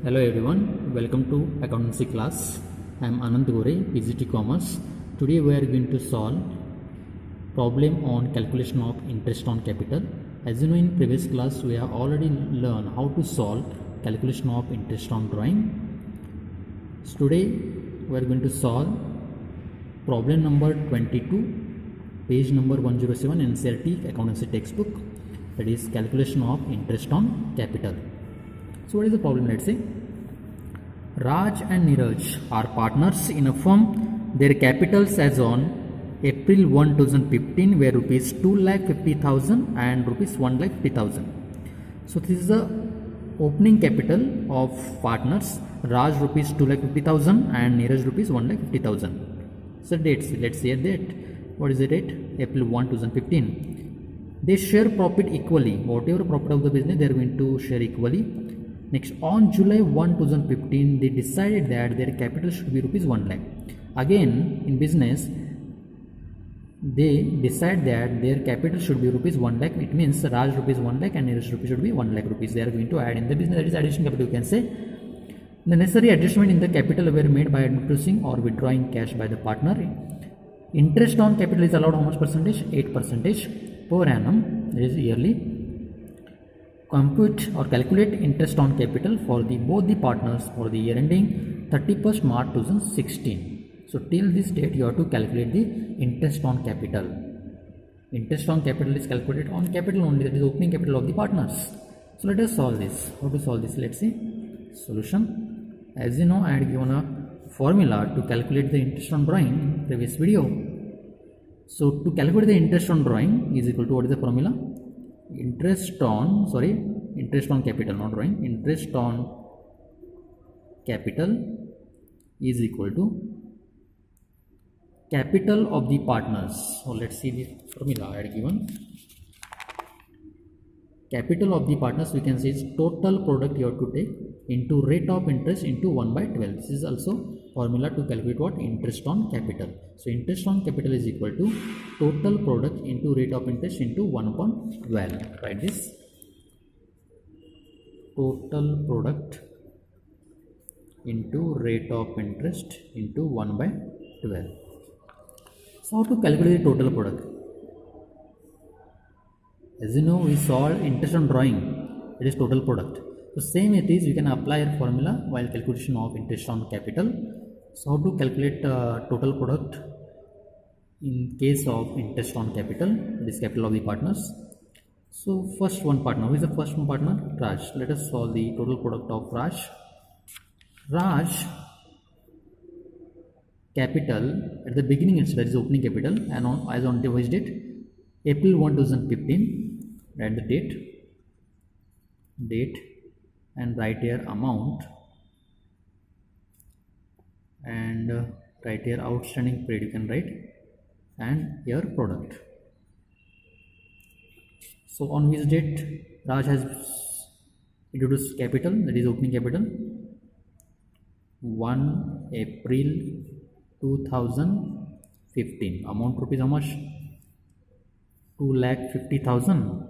Hello everyone, welcome to accountancy class. I am Anand Gore, PGT Commerce. Today we are going to solve problem on calculation of interest on capital. As you know, in previous class we have already learned how to solve calculation of interest on drawing. So today we are going to solve problem number 22, page number 107 NCERT accountancy textbook, that is calculation of interest on capital. So what is the problem? Let's say Raj and Neeraj are partners in a firm. Their capitals as on April 1, 2015 were rupees 2,50,000 and rupees 1,50,000. So this is the opening capital of partners. Raj rupees 2,50,000 and Neeraj rupees 1,50,000. So dates, let's say a date. What is the date? April 1, 2015. They share profit equally. Whatever profit of the business, they are going to share equally. Next, on July 1, 2015, they decided that their capital should be rupees 1 lakh. Again, in business, they decide that their capital should be rupees 1 lakh. It means Raj rupees 1 lakh and Neeraj rupees should be 1 lakh rupees. They are going to add in the business, that is addition capital, you can say. The necessary adjustment in the capital were made by introducing or withdrawing cash by the partner. Interest on capital is allowed how much percentage? 8% per annum, that is yearly. Compute or calculate interest on capital for both the partners for the year ending 31st March 2016. So till this date you have to calculate the interest on capital. Interest on capital is calculated on capital only, that is opening capital of the partners. So let us solve this. How to solve this? Let's see. Solution. As you know, I had given a formula to calculate the interest on drawing in previous video. So to calculate the interest on drawing is equal to, what is the formula? Interest on capital, not drawing. Interest on capital is equal to capital of the partners. So let's see the formula I had given. Capital of the partners, we can say, is total product you have to take into rate of interest into 1 by 12. This is also formula to calculate what? Interest on capital. So interest on capital is equal to total product into rate of interest into 1 upon 12. Write this. Total product into rate of interest into 1 by 12. So how to calculate the total product? As you know, we solved interest on drawing, it is total product. So same it is, you can apply a formula while calculation of interest on capital. So how to calculate total product in case of interest on capital, that is capital of the partners. So first one partner, who is the first one partner? Raj. Let us solve the total product of Raj. Raj capital at the beginning itself, that is opening capital, and as on the which date? April 1, 2015. Write the date and write here amount, and write here outstanding period, you can write, and here product. So on which date Raj has introduced capital, that is opening capital? 1 April 2015. Amount rupees how much? 2,50,000.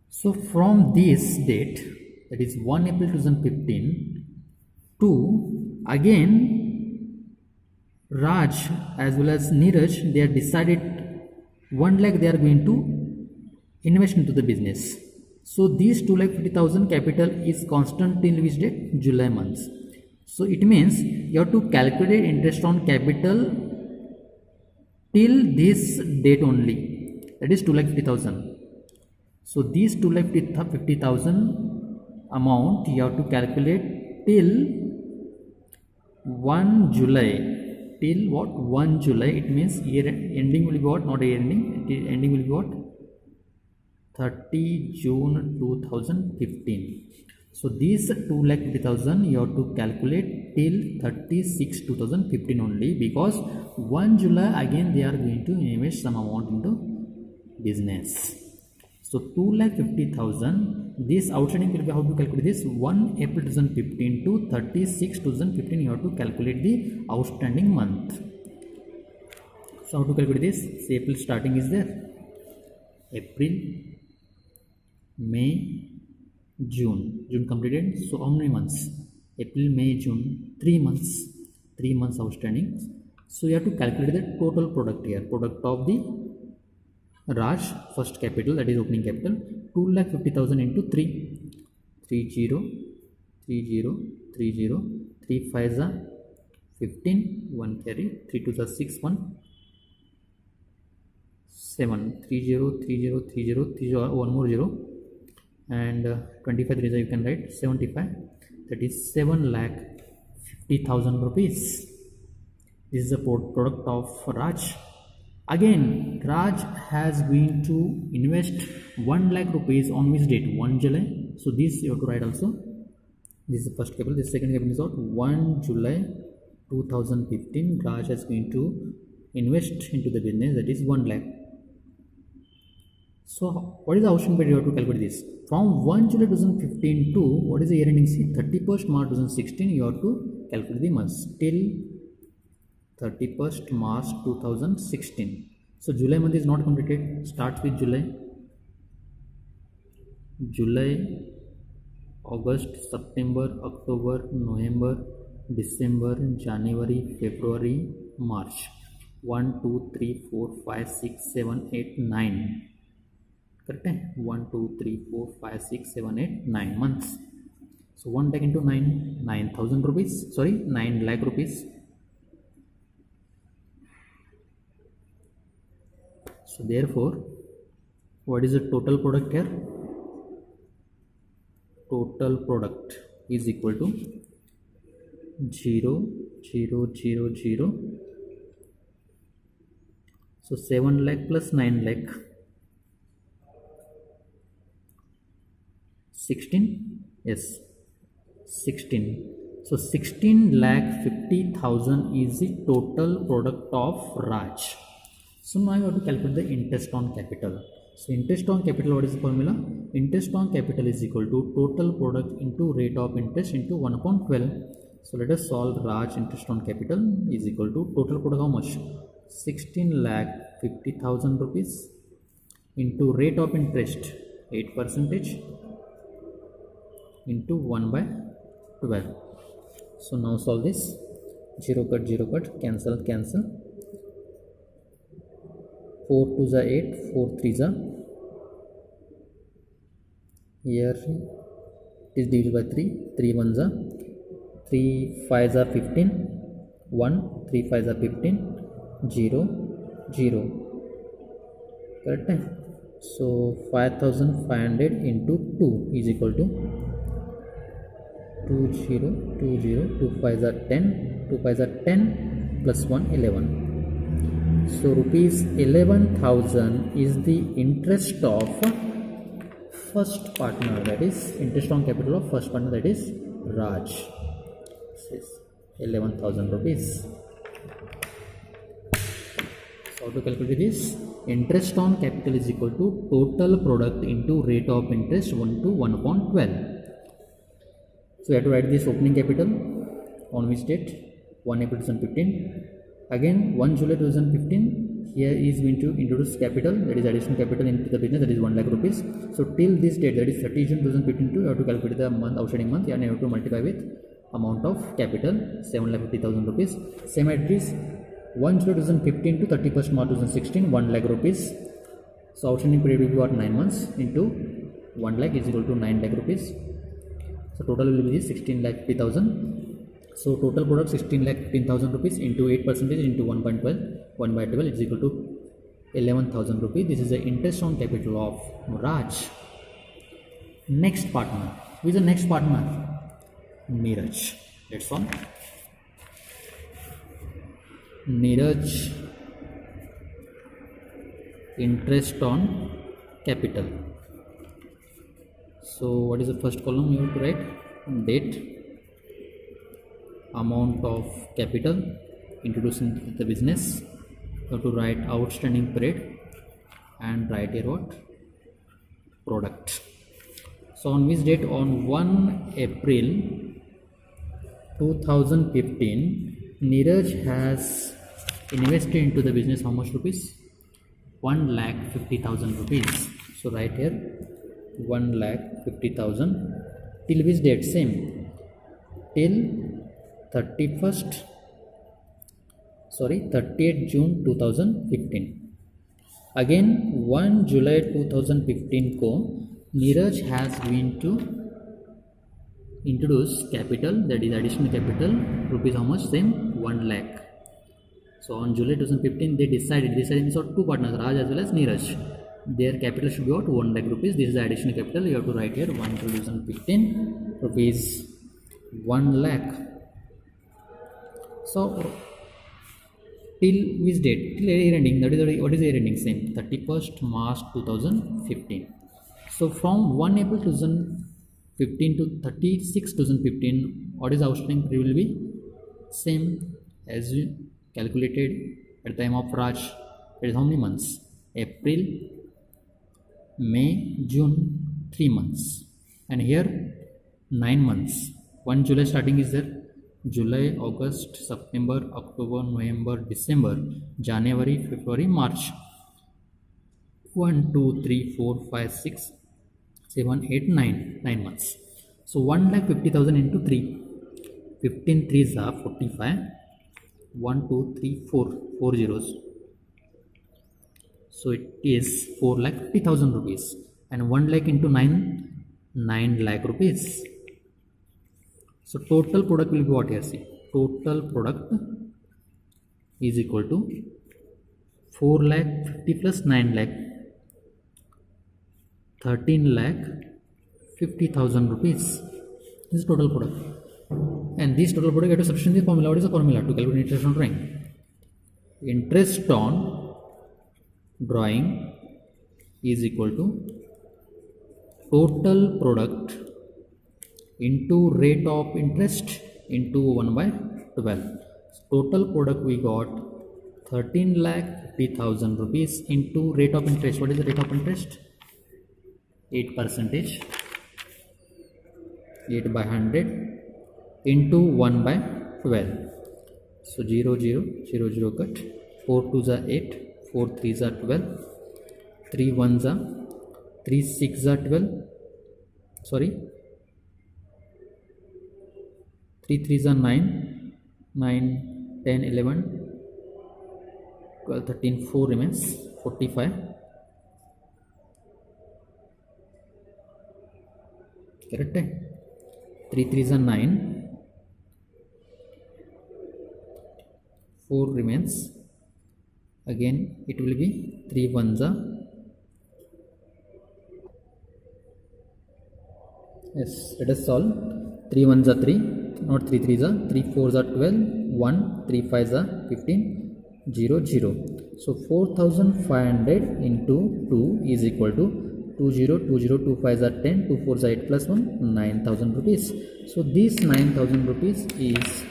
So from this date, that is 1 April 2015 to again Raj as well as Neeraj, they have decided 1 lakh they are going to invest into the business. So these 2,50,000 capital is constant till which date? July month. So it means you have to calculate interest on capital till this date only, that is 2,50,000. So these 2,50,000 amount you have to calculate till 1 July. Till what? 1 July. It means year ending will be what? Not year ending. Ending will be what? 30 June 2015. So these 2,50,000 you have to calculate till 36 2015 only, because 1 July again they are going to invest some amount into business. So 2,50,000, this outstanding will be, how to calculate this? 1 April 2015 to 36 2015 you have to calculate the outstanding month. So how to calculate this? Say April starting is there. April, May, June completed. So how many months? April, May, June, 3 months. 3 months outstanding. So you have to calculate the total product here. Product of the Raj, first capital, that is opening capital, 2,50,000 into 3. 30, 30, 30, 3 5s are 15, 1 carry, 3 2s are 6, 1, 7, 30, 30, 30, 30, one more 0, and 25 3s you can write 75, that is 7,50,000 rupees. This is the product of Raj. Again, Raj has been to invest 1 lakh rupees on which date? 1 July. So this you have to write also. This is the first capital. This second capital is what? 1 July 2015. Raj has been to invest into the business, that is 1 lakh. So what is the outstanding period? You have to calculate this. From 1 July 2015 to what is the year ending? See, 31st March 2016. You have to calculate the months till 31st March 2016. So July month is not completed. Starts with July. July, August, September, October, November, December, January, February, March. 1 2 3 4 5 6 7 8 9. Correct? 1 2 3 4 5 6 7 8 9 months. So 1 lakh into 9,000 rupees. Sorry, 9 lakh rupees. So therefore, what is the total product here? Total product is equal to 0, 0, 0, 0. So 7 lakh plus 9 lakh. 16? Yes, 16. So 16,50,000 is the total product of Raj. So now you have to calculate the interest on capital. So interest on capital, what is the formula? Interest on capital is equal to total product into rate of interest into 1 upon 12. So let us solve. Raj interest on capital is equal to total product how much? 16,50,000 rupees into rate of interest 8% into 1 by 12. So now solve this. 0 cut, cancel, cancel. 4 2s are 8, 4 3s are. Here it is divided by 3, 3 1s are, 3 5s are 15, 1, 3 5s are 15, 0, 0. Correct? So 5,500 into 2 is equal to 20, 20, 2 5s are 10, 2 5s are 10 plus 1 11. So rupees 11,000 is the interest of first partner, that is interest on capital of first partner, that is Raj. This is 11,000 rupees. So how to calculate this? Interest on capital is equal to total product into rate of interest 1 to 1 upon 12. So you have to write this opening capital on which date? 1 April 2015. Again 1 July 2015, here is going to introduce capital, that is additional capital into the business, that is 1 lakh rupees. So till this date, that is 30 June 2015, you have to calculate the month, outstanding month, and you have to multiply with amount of capital 7,50,000 rupees. Same at this 1 July 2015 to 31st March 2016, 1 lakh rupees. So outstanding period will be what? 9 months into 1 lakh is equal to 9 lakh rupees. So total will be 16,50,000. So total product 16,15,000 rupees into 8% into 1.12, 1 by 12 is equal to 11,000 rupees. This is the interest on capital of Raj. Next partner. Who is the next partner? Neeraj. That's all. Neeraj interest on capital. So what is the first column you have to write? Date, amount of capital introduced into the business. You have to write outstanding period and write here what? Product. So on which date? On 1 April 2015, Neeraj has invested into the business how much rupees? 1,50,000 rupees. So write here 1,50,000 till which date? Same, till 30th June 2015. Again 1 July 2015 को Neeraj has been to introduce capital, that is additional capital, rupees how much? Same, 1 lakh. So on July 2015 they decided means two partners, Raj as well as Neeraj, their capital should be what? 1 lakh rupees. This is the additional capital. You have to write here 1 2015 rupees 1 lakh. So till which date? Till year ending. That is what is year ending? Same, 31st March 2015. So from 1 April 2015 to 36 2015, what is outstanding period will be? Same as we calculated at the time of Raj. It is how many months? April, May, June, 3 months, and here 9 months. 1 July starting is there. July, August, September, October, November, December, January, February, March. 1, 2, 3, 4, 5, 6, 7, 8, 9 months. So 1,50,000 into 3. 15 3s are 45. 1, 2, 3, 4 zeros. So it is 4,50,000 rupees, and 1 lakh into 9 lakh rupees. So total product will be what here? See, total product is equal to 4 lakh 50 plus 9 lakh, 13 lakh 50,000 rupees. This is total product, and this total product you have to substitute the formula. What is the formula to calculate interest on drawing? Interest on drawing is equal to total product into rate of interest into 1 by 12. Total product we got 13,50,000 rupees into rate of interest. What is the rate of interest? 8%, 8 by 100 into 1 by 12. So 0 0 0 0 cut, 4 2s are 8, 4 3s are 12, 3 1s are 3 6s are 12, sorry, 3 3s are 9, 9 10 11 12 13, 4 remains, 45. Correct? 3 3s are 9, 4 remains. Again it will be 3 1s are, yes, let us solve. 3 1s are 3, not 3 3s are, 3 4s are 12, 1, 3 5s are 15, 0 0. So 4,500 into 2 is equal to 20 20 2 5s are 10, 2 4s are 8 plus 1, 9,000 rupees. So this 9,000 rupees is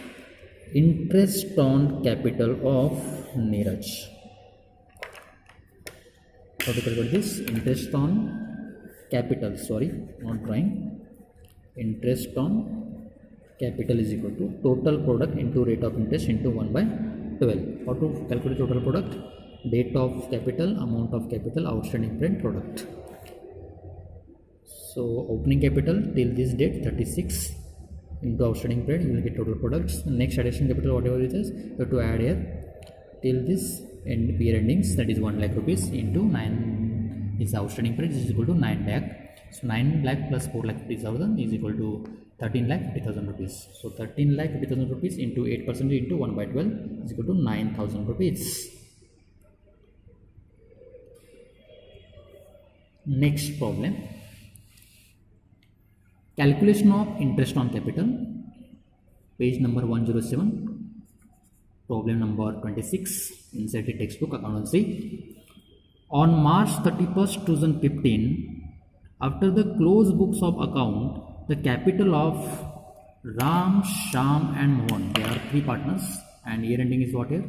interest on capital of Neeraj. How to calculate this? Interest on capital, sorry, not drawing. Interest on capital is equal to total product into rate of interest into 1 by 12. How to calculate total product? Date of capital, amount of capital, outstanding print, product. So opening capital till this date 36 into outstanding print, you will get total products. Next addition capital, whatever it is, you have to add here till this end period endings, that is 1 lakh rupees into 9 is outstanding print, is equal to 9 lakh. So 9 lakh plus 4 lakh 50,000 is equal to 13 lakh 50,000 rupees. So 13 lakh 50,000 rupees into 8% into 1 by 12 is equal to 9,000 rupees. Next problem, calculation of interest on capital, page number 107, problem number 26, inside the textbook accountancy. On March 31st 2015, after the close books of account, the capital of Ram, Shyam and Mohan, they are 3 partners, and year ending is what here?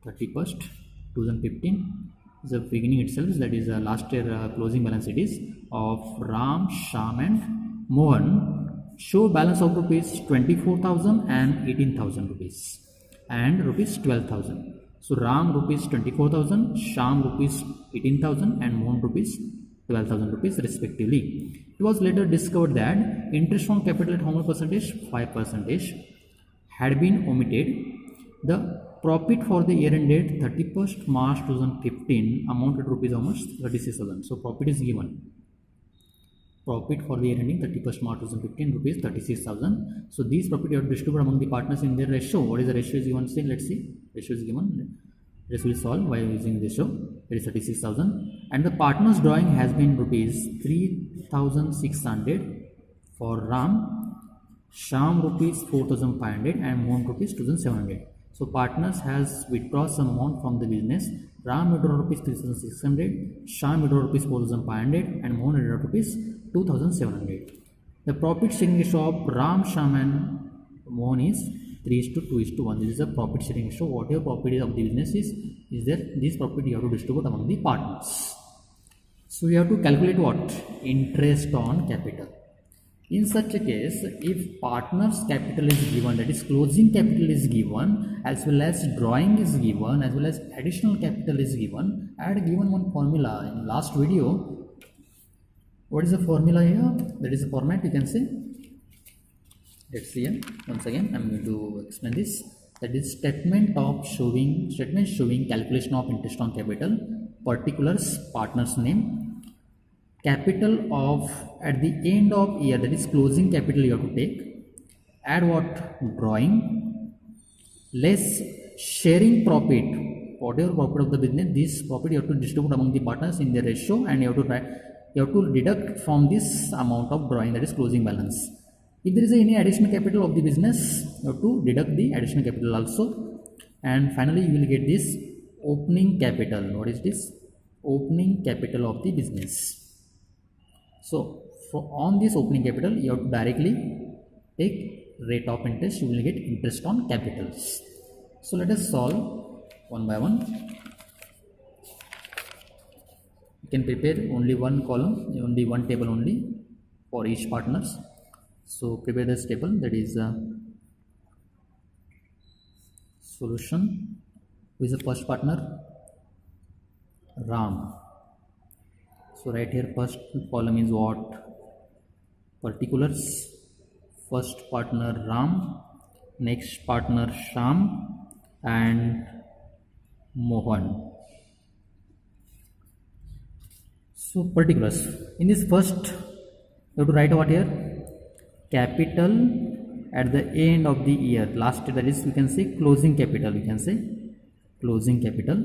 31st 2015 is the beginning itself, that is last year closing balance it is of Ram, Shyam and Mohan, show balance of rupees 24,000 and 18,000 rupees and rupees 12,000. So Ram rupees 24,000, Shyam rupees 18,000 and Mohan rupees 12,000 rupees respectively. It was later discovered that interest on capital at how much percentage? 5% had been omitted. The profit for the year ended 31st March 2015 amounted to rupees how much? 36,000. So profit is given. Profit for the year ending 31st March 2015 rupees 36,000. So these profit you have to distribute among the partners in their ratio. What is the ratio is given? Say, let's see. Ratio is given. This will solve by using ratio. It is 36,000. And the partners drawing has been rupees 3,600 for Ram, Sham rupees 4,500 and Mohan rupees 2,700. So partners has withdrawn some amount from the business. Ram withdraw rupees 3,600, Sham withdraw rupees 4,500 and Mohan withdraw rupees 2,700. The profit sharing ratio of Ram, Sham and Mohan is 3:2:1. This is a profit sharing ratio. Whatever profit of the business is there, this profit you have to distribute among the partners. So you have to calculate what? Interest on capital. In such a case, if partners capital is given, that is closing capital is given, as well as drawing is given, as well as additional capital is given, I had given one formula in last video. What is the formula here? That is the format you can say. Let's see here. Once again, I'm going to explain this. That is statement showing calculation of interest on capital, particulars, partner's name, capital of at the end of year, that is closing capital you have to take, add what? Drawing, less sharing profit, whatever profit of the business, this profit you have to distribute among the partners in the ratio, and you have to deduct from this amount of drawing, that is closing balance. If there is any additional capital of the business, you have to deduct the additional capital also, and finally you will get this opening capital. What is this? Opening capital of the business. So on this opening capital, you have to directly take rate of interest. You will get interest on capitals. So let us solve one by one. You can prepare only one column, only one table only for each partners. So prepare this table, that is solution. Who is the first partner? Ram. So right here, first column is what? Particulars. First partner Ram, next partner Sham and Mohan. So particulars. In this first, you have to write what here? Capital at the end of the year, last year, that is we can say closing capital. We can say closing capital.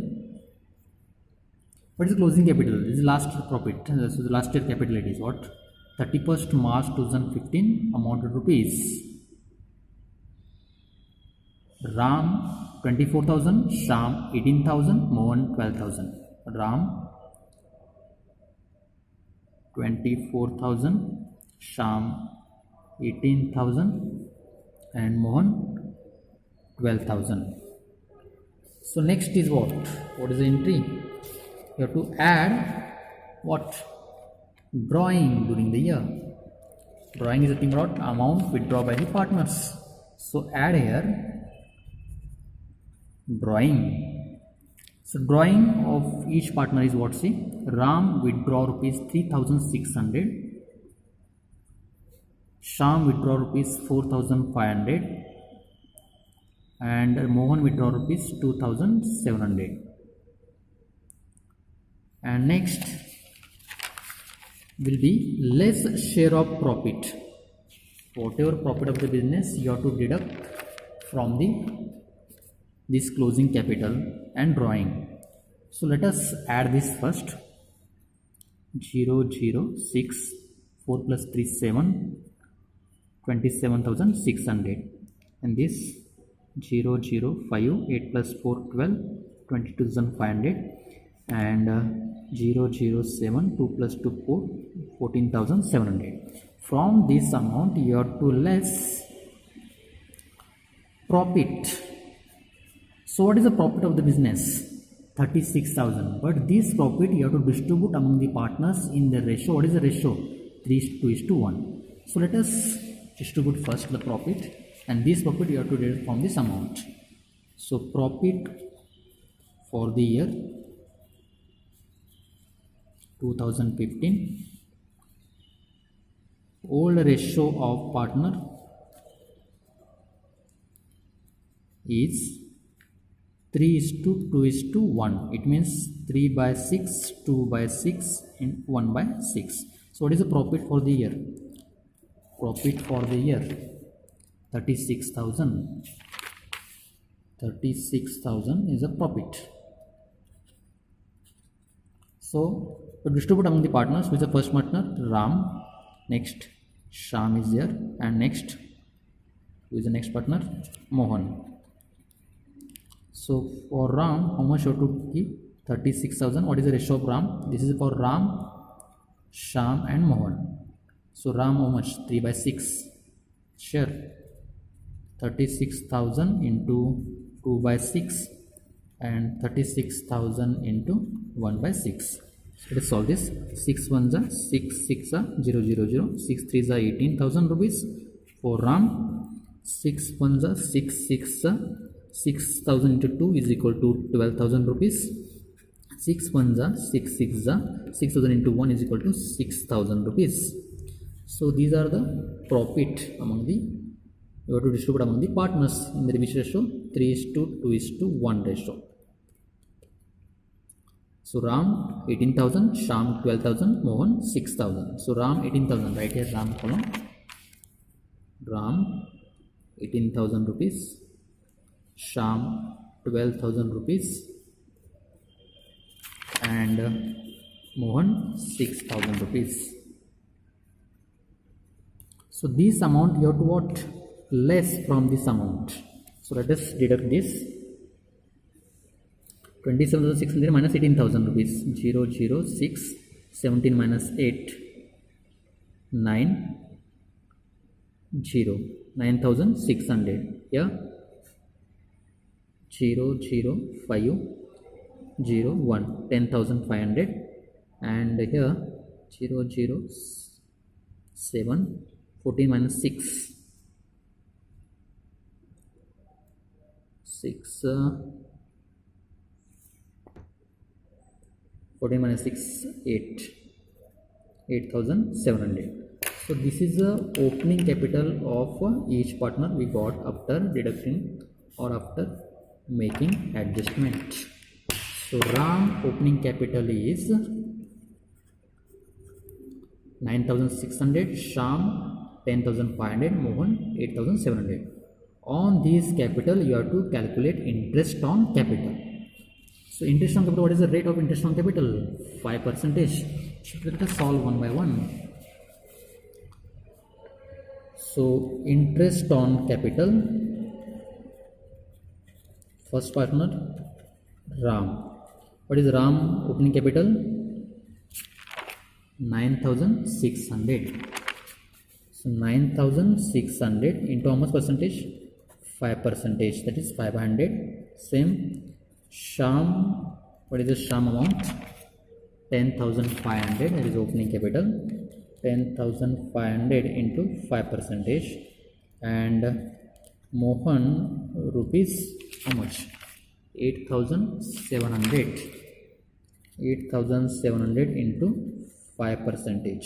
What is closing capital? This is last profit. So the last year capital, it is what? 31st March 2015 amounted rupees. Ram 24,000, Sham 18,000, Mohan 12,000. Ram 24,000, Sham 18,000 and Mohan 12,000. So next is what? What is the entry? You have to add what? Drawing during the year. Drawing is nothing but amount withdraw by the partners. So add here drawing. So drawing of each partner is what? See, Ram withdraw rupees 3,600, Sham withdraw rupees 4,500 and Mohan withdraw rupees 2,700. And next will be less share of profit. Whatever profit of the business you have to deduct from this closing capital and drawing. So let us add this first. 0, 0, 6, 4 plus 3, 7, 27,600, and this 0, 0, 5, 8 plus 4, 12, 22,500, and 0, 0, 7, 2 plus 2, 4, 14,700. From this amount you have to less profit. So what is the profit of the business? 36,000. But this profit you have to distribute among the partners in the ratio. What is the ratio? 3:1. So let us distribute first the profit, and this profit you have to deduct from this amount. So profit for the year 2015. Old ratio of partner is 3:2:1. It means 3/6, 2/6 and 1/6. So what is the profit for the year? Profit for the year 36,000. 36,000 is a profit. So to distribute among the partners, with the first partner Ram, next Sham is there, and next who is the next partner? Mohan. So for Ram, how much you have to give? 36,000. What is the ratio of Ram? This is for Ram, Sham and Mohan. So Ram how much? 3/6. Sure. 36,000 into 2/6 and 36,000 into 1/6. So let us solve this. 6 1s are 6, 6 are 0, 0, 0. 6 3s are 18,000 rupees for Ram. 6 1s are 6, 6 are 6,000 into 2 is equal to 12,000 rupees. 6 1s are 6, 6 are 6,000 into 1 is equal to 6,000 rupees. So these are the profit among the, you have to distribute among the partners in the which ratio? 3:2:1 ratio. So Ram 18,000, Sham 12,000, Mohan 6,000. So Ram 18,000, right here Ram column. Ram 18,000 rupees, Sham 12,000 rupees, and Mohan 6,000 rupees. So this amount you have to what? Less from this amount. So let us deduct this. 27,600 minus 18,000 rupees. 0 0 6 17 minus 8 9 0 9,600. Here 0 0 5 0 1 10,500, and here 0 0 7 14 minus 6 14 minus 6 8 8,700. So this is the opening capital of each partner we got after deducting or after making adjustment. So Ram opening capital is 9,600, Sham 10,500, Mohan 8,700. On this capital you have to calculate interest on capital. So interest on capital, what is the rate of interest on capital? 5%. So let us solve one by one. So interest on capital, first partner Ram. What is Ram opening capital? 9,600. So 9,600 into how much percentage? 5%. That is 500. Same Sham. What is the Sham amount? 10,500. That is opening capital. 10,500 into 5%. And Mohan rupees how much? 8,700. 8,700 into 5%.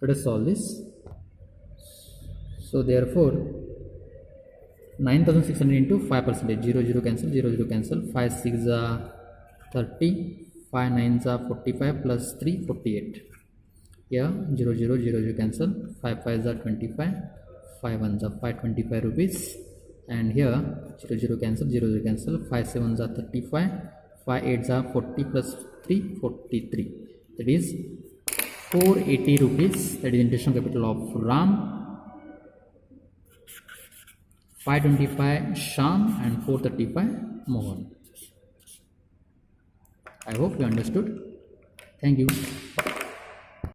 Let us solve this. So therefore 9,600 into 5%. 0 0 cancel, 0 0 cancel. 5 6 are 30, 5 9s are 45 plus 3 48. Here 0 0 0 0 cancel. 5 5s are 25, 5 1s are 525 rupees. And here 0 0 cancel, 0 0 cancel. 5 7s are 35, 5 8s are 40 plus 3 43. That is 480 rupees. That is interest on capital of Ram. 525 Sham and 435 Mohan. I hope you understood. Thank you.